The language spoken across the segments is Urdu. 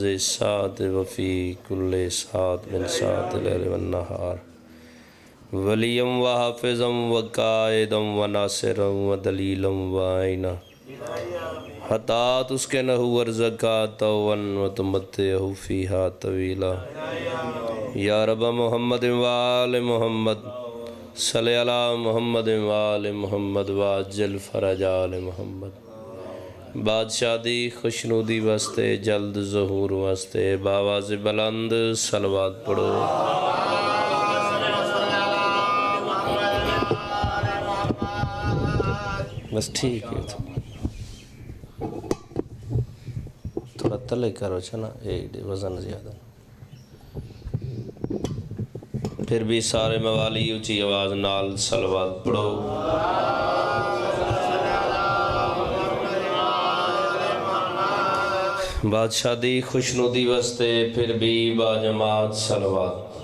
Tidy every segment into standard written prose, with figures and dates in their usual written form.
سات وفی کل سات من سات اللیل والنہار ولیم و حافظم و قائدم و ناصرم و دلیلم و آئینہ حتات اس کے نحو ورزکات و تمتعہ فیہا طویلا یا رب محمد و آل محمد صلی علی محمد و آل محمد واجل فرج آل محمد بادشاہ دی خوشنودی واسطے جلد ظہور واسطے باواز بلند صلوات پڑھو بس ٹھیک ہے تھوڑا تلے کرو چھنا وزن زیادہ پھر بھی سارے موالی اونچی آواز نال صلوات پڑھو بادشاہ دی خوشنودی واسطے پھر بھی باجماعت صلوات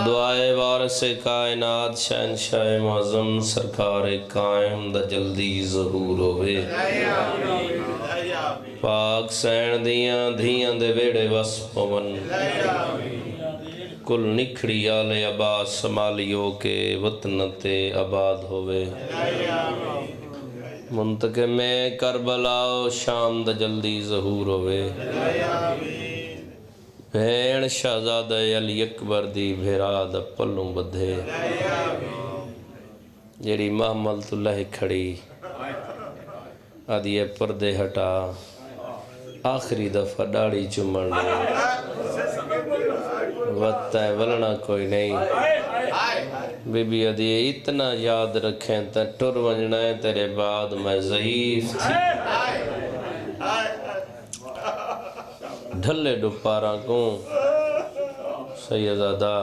دعائے وارث کائنات شہنشاہ معظم سرکار قائم دا جلدی ظہور ہوئے پاک سین دیاں دھیاں دے ویڑے وس پون کل نکھڑی آلے عباس سمالیوں کے وطن تے آباد ہوئے منتقم کربلا شام دا جلدی ظہور ہوئے بھین شہزادہ علی اکبر دی بھیرا دا پلوں بدھے جیڑی محمل تو لہ کھڑی آدھیے پردے ہٹا آخری دفعہ ڈاڑی چمڑ وقت ہے ولنا کوئی نہیں بی بی ادھیے اتنا یاد رکھیں تے ٹر ونجنا ہے تیرے بعد میں ضعیف تھی ڈھلے ڈپارا کوں سیدادہ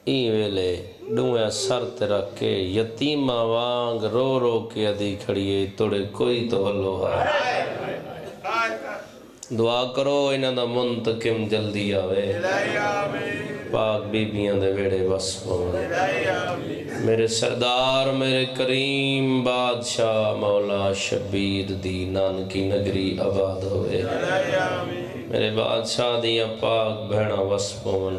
این ویلے ڈویا سر تیرا کے یتیمہ وانگ رو رو کے ادھی کھڑیے توڑے کوئی تو ہلو ہے دعا کرو انہاں دا منتقم جلدی آوے پاک بیبیاں دے ویڑے وصفوں میرے سردار میرے کریم بادشاہ مولا شبیر دی نانکی نگری آباد ہوئے میرے بادشاہ دیا پاک بہنا وصفوں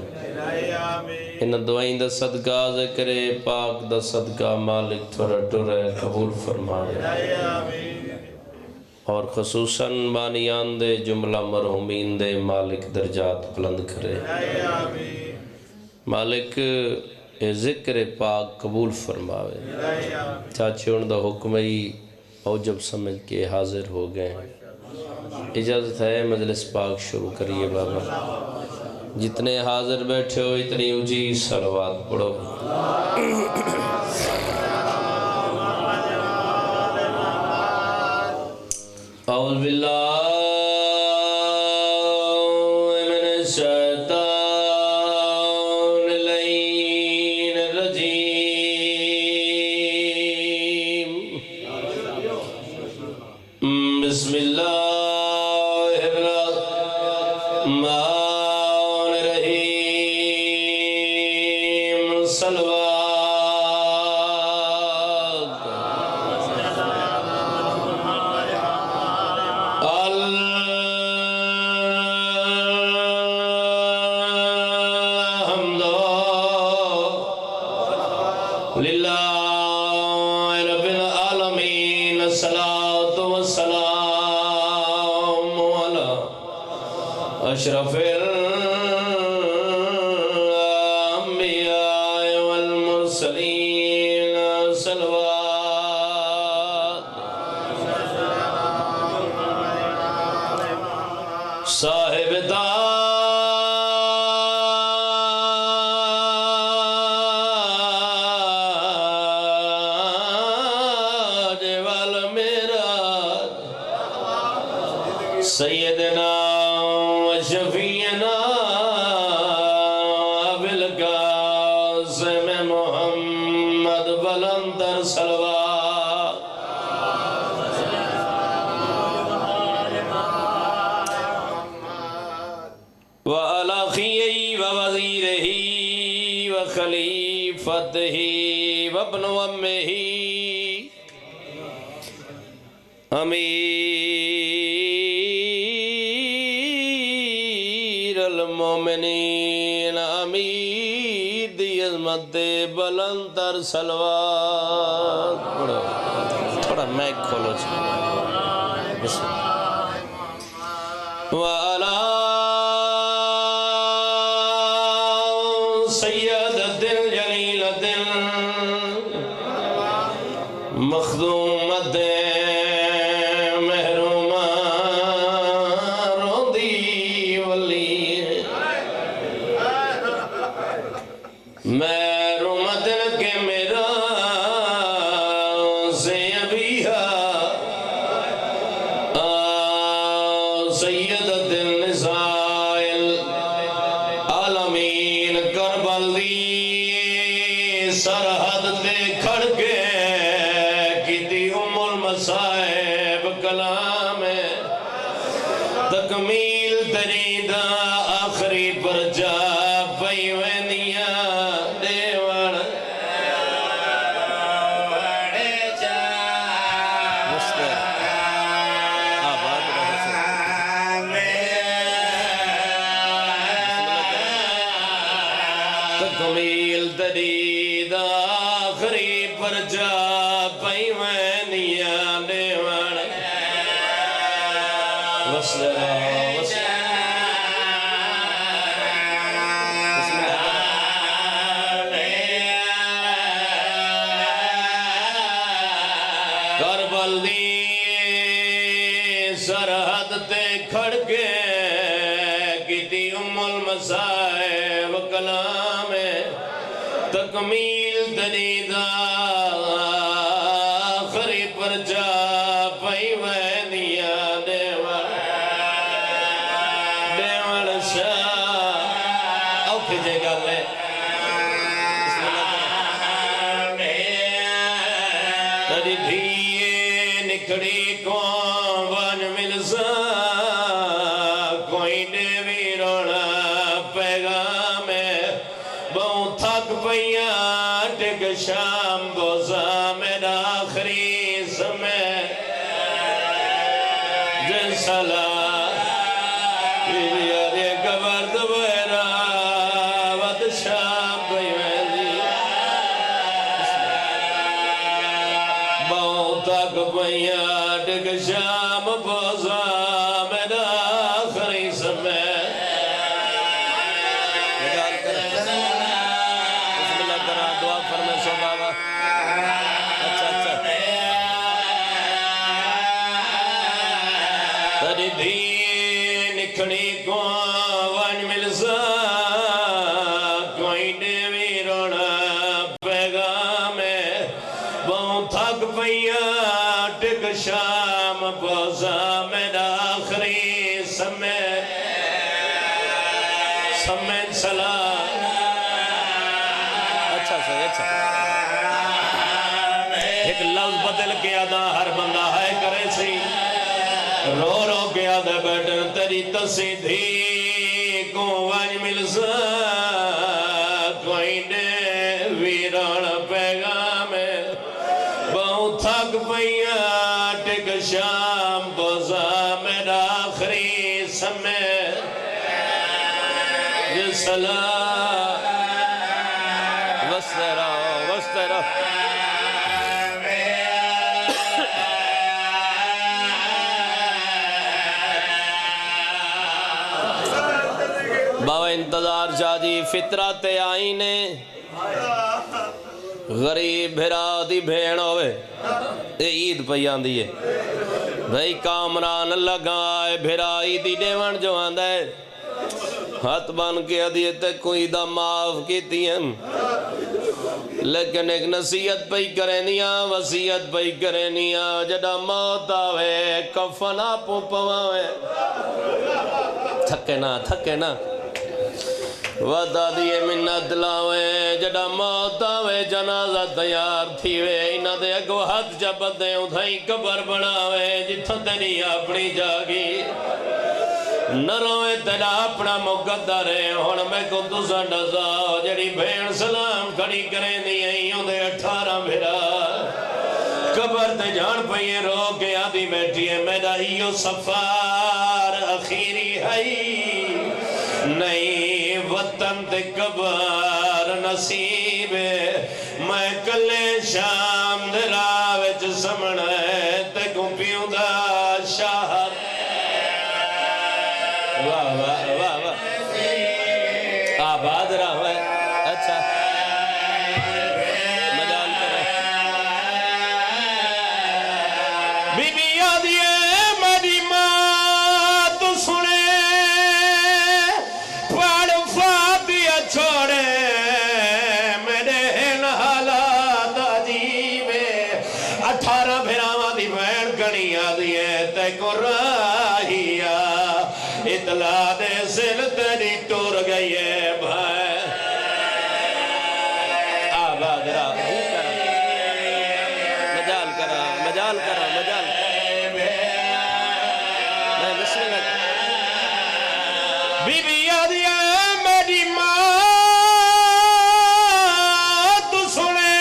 انہاں دعائیں دا صدقہ ذکرے پاک دا صدقہ مالک تھوڑا ٹورے قبول فرمائے اور خصوصاً بانیان دے جملہ مرحومین دے مالک درجات بلند کرے مالک ذکر پاک قبول فرماوے چاچے ان دا حکمی او جب سمجھ کے حاضر ہو گئے اجازت ہے مجلس پاک شروع کریے بابا جتنے حاضر بیٹھے ہو اتنی اونچی صلوات پڑھو اعوذ باللہ من الشیطان اللعین الرجیم بسم اللہ الرحمن الرحیم صلوات اشرف الانبیاء والمرسلین صلوات صاحب تاج والمعراج سیدنا شفیعنا بالقاسم محمد بلندر صلوات وعلى خیئی ووزیرہی وخلیفتہی وابن امہی امیر المومنین امیر دی عظمت بلند تر صلوات پڑھو تھوڑا میک کھولو جی بسم اللہ وَعَلَىٰ سَيَّدَةٍ جَلِيلَةٍ مخدومة محرومہ روندی ولی محرومت کے میرا سے ابیہا سیدت النساء العالمین کربل دی سرحد تے کھڑ کے صاحب کلام تکمیل دریدہ آخری پر جا پیوینیاں دیوان بڑے جا مستر آباد رہو تکمیل دریدہ آخری پر جا پیوینیاں کربل دی سرحد تے کھڑ کے کیتی ام المصائب کلام تکمیل دریدہ آخری پر جا پیوینیاں نکڑی کو ون ملزا کوئی دیوی رونا پیغام بہت تھک پیا ٹک شام بوزا میرا آخری سمے جن صلاح یاری قبر دبیرا ود شام بیویدی تک پیا ٹک شام بوزا میرا آخری سمے بسم اللہ کرا دعا فرمے سو بابا اچھا تری دھی نکھڑی کو ون ملزا کوئی دیوی رونا پیغام بہت تھک پیا ٹک شام بوزا میرا آخری سمے سلام اچھا سر اچھا ایک لفظ بدل کے آدھا ہر بندہ ہے کرے سی رو رو کے آدھا بیٹن تری تسی دھی کو وانی ملزا کوئی نے ویران پیغام بہت تھک پیا ٹک شام بوزا میرا آخری سمے صلاح وسترہ بابا انتظار جادی فطرت آئینے غریب بھرا دی بھین ہوئے عید پیان دیئے بھائی کامران لگا آئے بھرا عیدی دیوان جو آندہ ہے ہاتھ بان کے عدیت کوئی دا معاف کیتی ہیں لیکن ایک نصیحت پہی کرینیاں وصیت پہی کرینیاں جڑا موت آوے کفن آپو پواوے تھکے نا وعدہ دیئے منت لاوے جڑا موت آوے جنازہ تیار تھیوے انہ دے اگو ہاتھ جبت دے ادھائی قبر بناوے جتھا تیری اپنی جاگی نہ روئے تیرا اپنا مقدر ہے ہون میں کو تُسا ڈزاؤ جڑی بھین سلام کھڑی کریں دی آئیوں دے 18 بھیرا قبر تے جان پئیے رو کے آدھی بیٹھی ہے میرا ایو سفار اخیری ہے نہیں وطن تے قبر نصیب میں کلے شام دے راوچ سمنا ہے تے کو پیوں دا شاہر واہ واہ واہ واہ آباد رہا ہے اچھا مجال کرے بی بی یادی ہے میری ماں تو سنے پڑھ فاتحہ چھوڑے میرے ان حالات عجیب 18 بھراواں دی بہن گنی آدھی ہے تے کو راہیا اطلاع دے سل تیری ٹور گئی ہے بھائی آباد را مجال کرا مجال کرا مجال میں بسم اللہ بی بی یادی ہے میری ماں تو سنے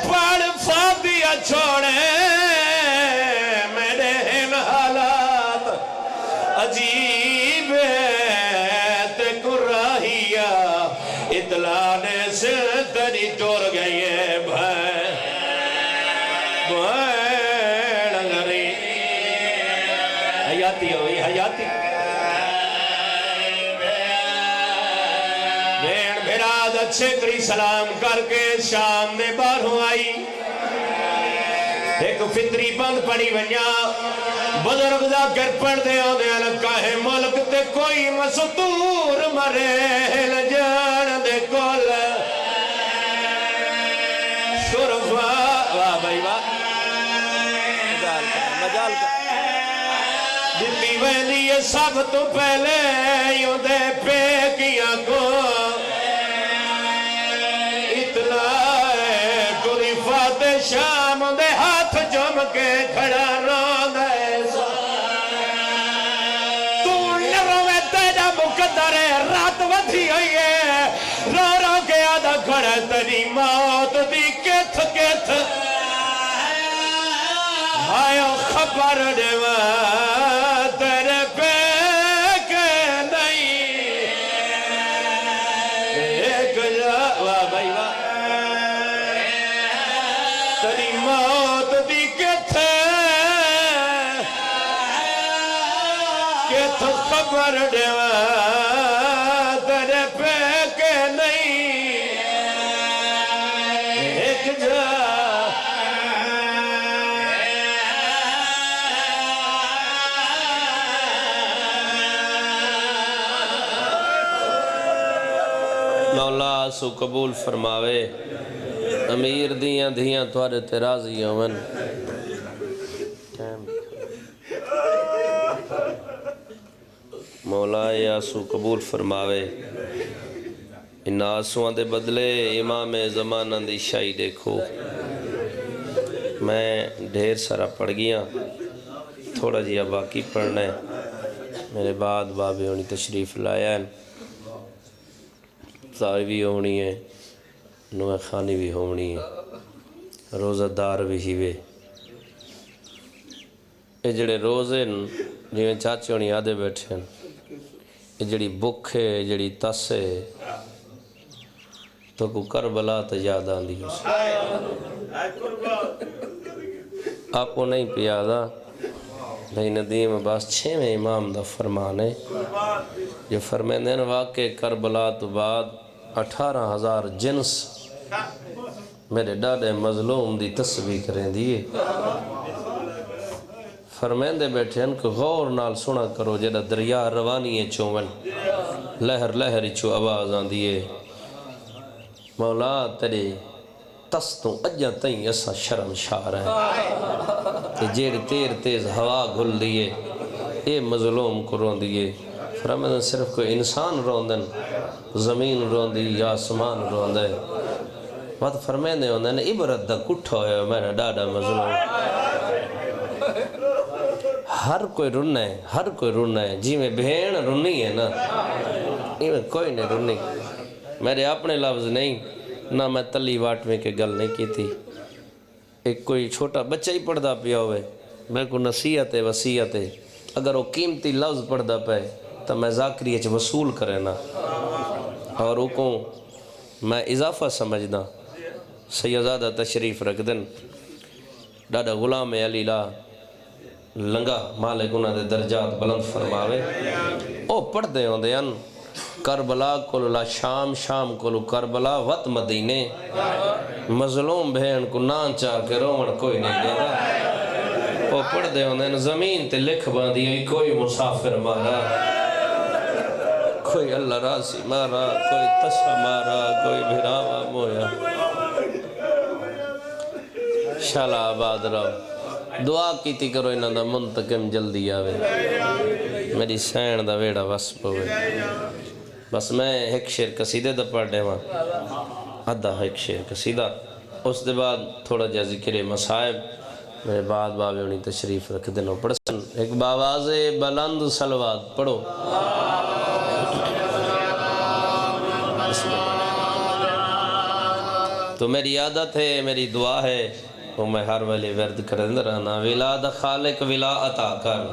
پڑھ فاتحہ چھوڑے میرے ان حالات عجیب تے قرآہیا اطلاع نے سے تری ٹور گئی ہے بھائی بھائی گری حیاتی ہوئی حیاتی بین بھراد اچھے کری سلام کر کے شام میں باہروں آئی ایک فطری بند پڑی ونیا بزرگ دا کر پڑھ دے آنے لکا ہے ملک تے کوئی مستور مرے لجان دے کول شرفا واہ بھائی واہ مجال کا دلی ویلی یہ سب تو پہلے یوں دے پیکیاں کو اطلاع کوئی فاتح شام دے ہاتھ جم کے کھڑا رو دے تو نروے تیجا مقدر رات ودھی ہوئی ہے رو رو کے آدھا کھڑا تری موت دی کتھ کتھ آئیو خبر دیوا تیرے پہ کے نہیں ایک جا واہ بھائی واہ تری موت دی کتھ خبر دیوا تیرے پہ کے نہیں ایک جا مولا سو قبول فرماوے امیر دیاں دھیاں توارے تے راضی ہومن مولا یا سو قبول فرماوے ان آنسوان دے بدلے امام زمانہ دی شاہی دیکھو میں ڈھیر سارا پڑھ گیا تھوڑا جیا باقی پڑھنا ہے میرے بعد بابے ہونی تشریف لایا ہے ساری بھی ہونی ہے نوے خانی بھی ہونی ہے روزہ دار بھی ہیوے یہ جڑے روزے جی چاچے ہونی آدھے بیٹھے ہیں یہ جڑی بک ہے جڑی تس ہے تو کو کربلا تو یاد آن دی آپ کو نہیں پیادا بھئی ندیم عباس 6ویں امام دا فرمان ہے جو فرمین دین واقع کربلا تو بعد 18,000 جنس میرے ڈاڈے مظلوم دی تسبیح کریں دیئے فرمین دے بیٹھے ان کو غور نال سنا کرو جڑا دریا روانی ہے چومن لہر لہر چو آواز آن دیئے مولا تیرے تستوں اجا تئیں ایسا شرم شار ہے کہ جیڑ تیر تیز ہوا گھل دیئے اے مظلوم کو رون دیئے فرمین صرف کوئی انسان روندن زمین روندی یا آسمان روندے بات فرمین دے ہوندن عبرت دا کٹھا ہویا میرا ڈاڈا مظلوم ہر کوئی رننا ہے ہر کوئی رننا ہے جی میں بہن رننی ہے نا میں کوئی نہیں رننی میرے اپنے لفظ نہیں نہ میں تلی واٹ میں کے گل نہیں کی تھی ایک کوئی چھوٹا بچہ ہی پڑھدا پیا ہوئے میں کو نصیحت ہے وصیت ہے اگر وہ قیمتی لفظ پڑھدا پے تو میں ذاکری اچ وصول کرے نا اور وہ کو میں اضافہ سمجھنا سیدزادہ تشریف رکھ دن ڈاڈا غلام علی لا لنگا مالک انہاں دے درجات بلند فرماوے او پڑھ دے ہوندے ان کربلا کولو لا شام شام کولو کربلا وط مدینے مظلوم بہن کو نان چاہ کے رومن کوئی نہیں دیتا وہ پڑھ دے ہوندے ان زمین تے لکھ باندھی ہوئی کوئی مسافر مارا کوئی اللہ راسی مارا کوئی تسا مارا کوئی بھراوا مویا شالا آباد رہو دعا کیتی کرو انہاں دا منتقم جلدی آوے میری سین دا ویڑا وسپ ہوئے بس میں ایک شیر قصیدے دا پڑھ دے ماں ادھا ایک شیر قصیدہ اس دے بعد تھوڑا جا ذکر مصائب میرے بعد بابے انہی تشریف رکھ دنوں پڑھسن ایک باواز بلند سلوات پڑھو تو میری عادت ہے میری دعا ہے وہ میں ہر ویلے ورد کرند رہنا ولاد خالق ولا عطا کر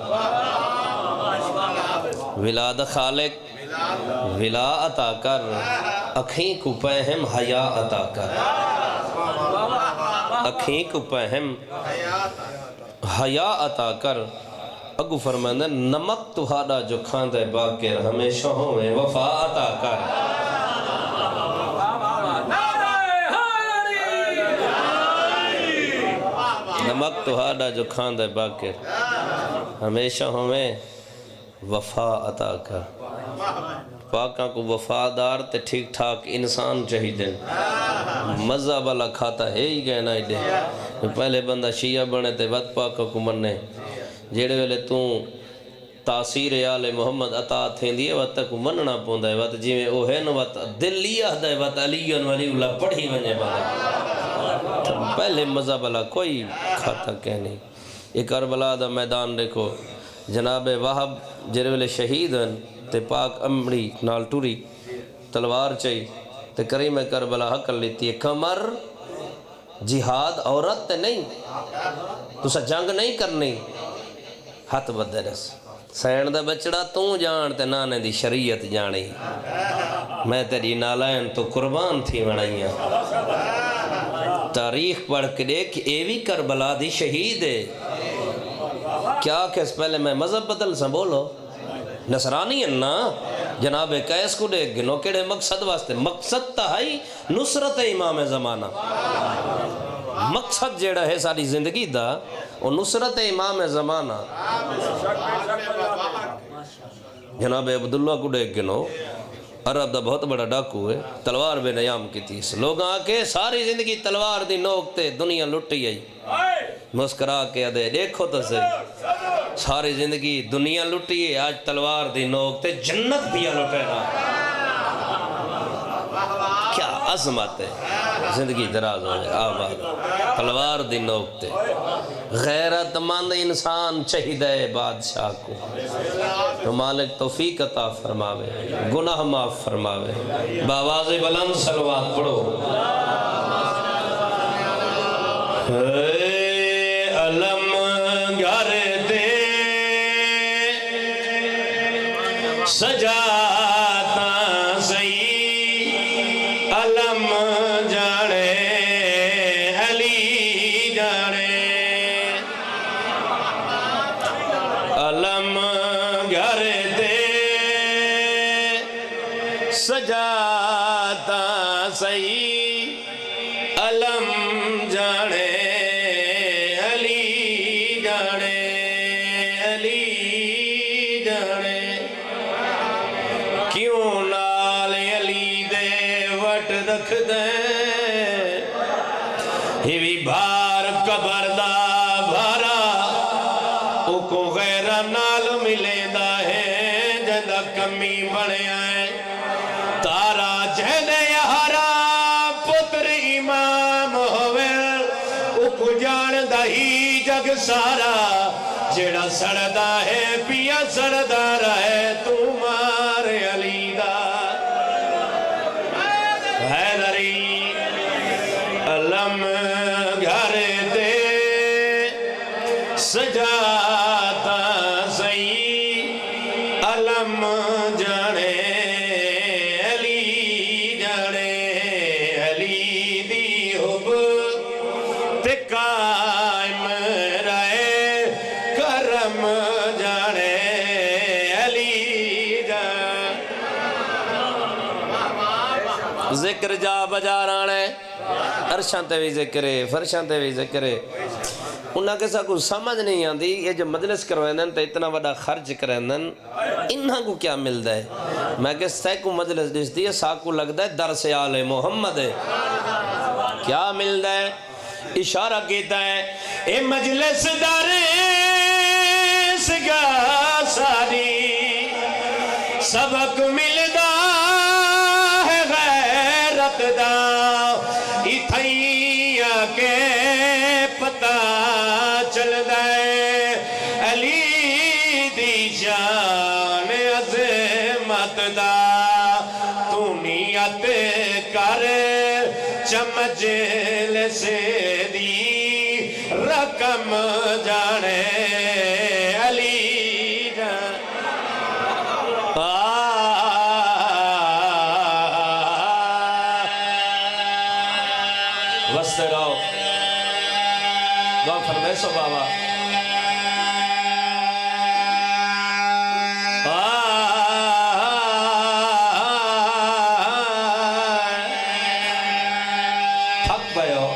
ولاد خالق ولا عطا کر اکھیں کو پہم حیا عطا کر اکھیں کو پہم حیا عطا کر اگو فرماندے نمک تہاڈا جو کھاندے باکر ہمیشہ ہوئے وفا عطا کر نمک تہاڈا جو کھاندے باکر ہمیشہ ہوئے وفا عطا کر پاکاں کو وفادار تے ٹھیک ٹھاک انسان چاہی دیں مزہ والا کھاتا ہے ہی کہنا ہی دیں پہلے بندہ شیعہ بنے تے وقت پاکاں کو مننے جیڑے ویلے توں تاثیر آل محمد عطا تھیں دیئے وقت کو مننا پوندا ہے وقت جی میں اوہین وقت دل لیا دے وقت علی ولی اللہ پڑھی ونجے بندہ پہلے مزہ والا کوئی کھاتا کہنی یہ کربلا دا میدان دیکھو جناب وہب جڑے ویلے شہید ہیں تے پاک امڑی نال ٹوری تلوار چاہی تے کریم کربلا حقل لیتی ہے کمر جہاد عورت تے نہیں تو سا جنگ نہیں کرنی ہاتھ بدے رس سین دا بچڑا تو جان تے نانے دی شریعت جانی میں تیری نالائن تو قربان تھی بنائیاں تاریخ پڑھ کے دیکھ ایوی کربلا دی شہید ہے کیا کہ اس پہلے میں مذہب بدل سا بولو نصرانی نا جناب قیس کو دیکھ گنو کیڑے مقصد واسطے مقصد تہائی نصرت امام زمانہ مقصد جیڑا ہے ساری زندگی دا وہ نصرت امام زمانہ جناب عبداللہ کو دیکھ گنو عرب دا بہت بڑا ڈاکو ہے تلوار بے نیام کی تھی لوگ آکے ساری زندگی تلوار دی نوکتے دنیا لٹی آئی مسکرا کے دے دیکھو تو صحیح ساری زندگی دنیا لٹی ہے آج تلوار دی نوکتے جنت پیا لٹے نا کیا عظمت ہے زندگی دراز ہو جائے آباد تلوار دی نوکتے غیرت مند انسان چاہیدہ بادشاہ کو تو مالک توفیق عطا فرماوے گناہ معاف فرماوے باواز بلند صلوات پڑھو علم گھر دے سجاتا سئی علم جانے علی جانے علم گھر دے سجاتا سئی علم جانے علی جانے علی جانے کیوں نال علی دے وٹ رکھ دیں ہی بھار قبر دا بھارا او کو غیر نال ملے دا ہے جدہ کمی بڑے آئے تارا جہدے یہارا پتر امام ہوئے او کو جان دا ہی جگ سارا جڑا سڑدا ہے پیا سڑدا رہے تمہار علی دا حیدری علم گھر دے سجاتا سئی علم جانے علی جانے علی دی حب تے قائم رہے کرم جانے علی جانے ذکر جا بجا رانے عرشاں تے بھی ذکر ہے فرشاں تے بھی ذکر ہے انہاں کے ساتھ کچھ سمجھ نہیں آندی یہ جو مجلس کروائندن تو اتنا بڑا خرچ کروائندن انہاں کو کیا ملتا ہے میں کہ سیکو مجلس دیس دی ساکو لگتا ہے درس آل محمد ہے کیا ملتا ہے اشارہ کیتا ہے اے مجلس درس گا ساری سبق ملدا ہے غیرت دا اتھائیاں کے پتہ چل دائے علی دی شان عظمت دا تو نیت کر چمجل سے دی رقم جانے علی جان وستے رہو دعا فرمائے سو بابا تھک گئے ہو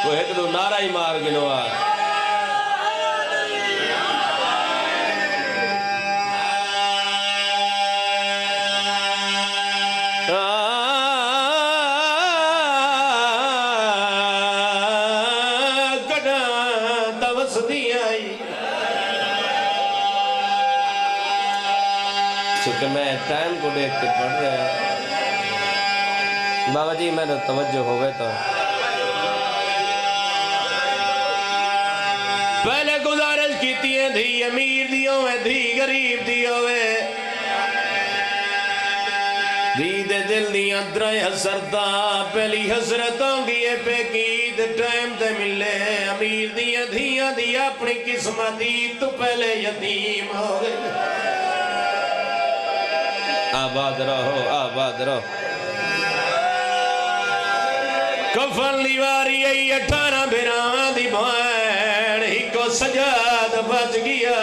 وہ ایک دو نعرہ ہی مار گنو آ گڑا دوس دی آئی چونکہ میں ٹائم کو دیکھ کے پڑھ رہا بابا جی میں نے توجہ ہو گئے تو پہلے گزارش کیتی ہیں دھی امیر دیوں ہے دھی غریب دیوں ہے دھی دے دل دیاں درائے حسرتا پہلی حسرتوں دیئے پہ قید ٹائم تے ملے امیر دیاں دھیاں دیا اپنی قسمت دی تو پہلے یتیم ہو گئے آباد رہو کفن لیواری ای 18 بھیران دی بھائن ہی کو سجاد بچ گیا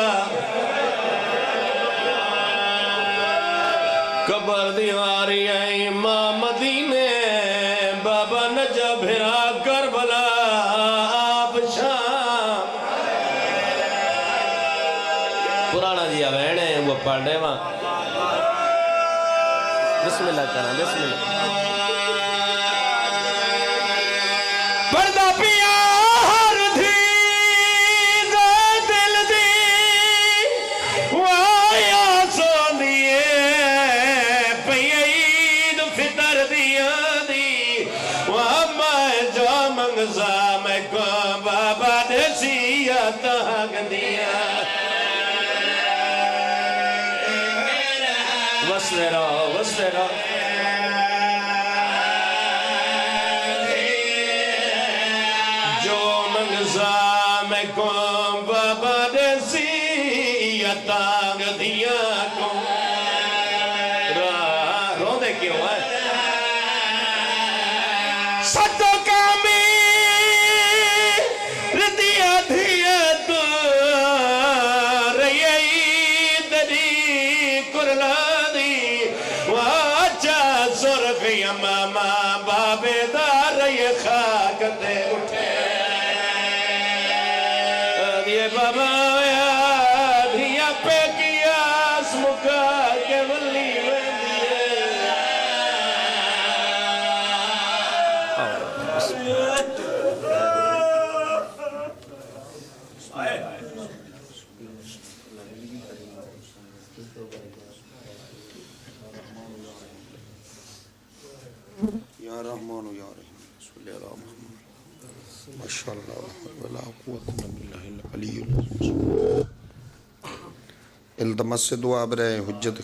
قبر دیواری ای ماں مدینے بابا نجا بھیرا کربلا آپ شام پرانا جی آوینے وہ پڑھنے ماں بسم اللہ کرنا بسم اللہ پردہ پیا ہر دھی دل دی وایا سو دیئے پی عید فطر دیا دی میں جو منگزا میں کو بابا دیسیا تاگ دیا وسلے رہو میں کو بابا دیسی تانگ دیا کو رو دے کیوں ہے ستو کامی ردیا دیا تو رئی دری کرلا دی واچا سرخی ماما بابے دار یہ خاک دے اٹھے بابا دھیا پہ کیا اسمکا کے ولی یا رحمان یا رحیم صلی اللہ محمد ماشاء اللہ ولا قوت الا باللہ العلی العظیم التمس سے دعا برائے حجت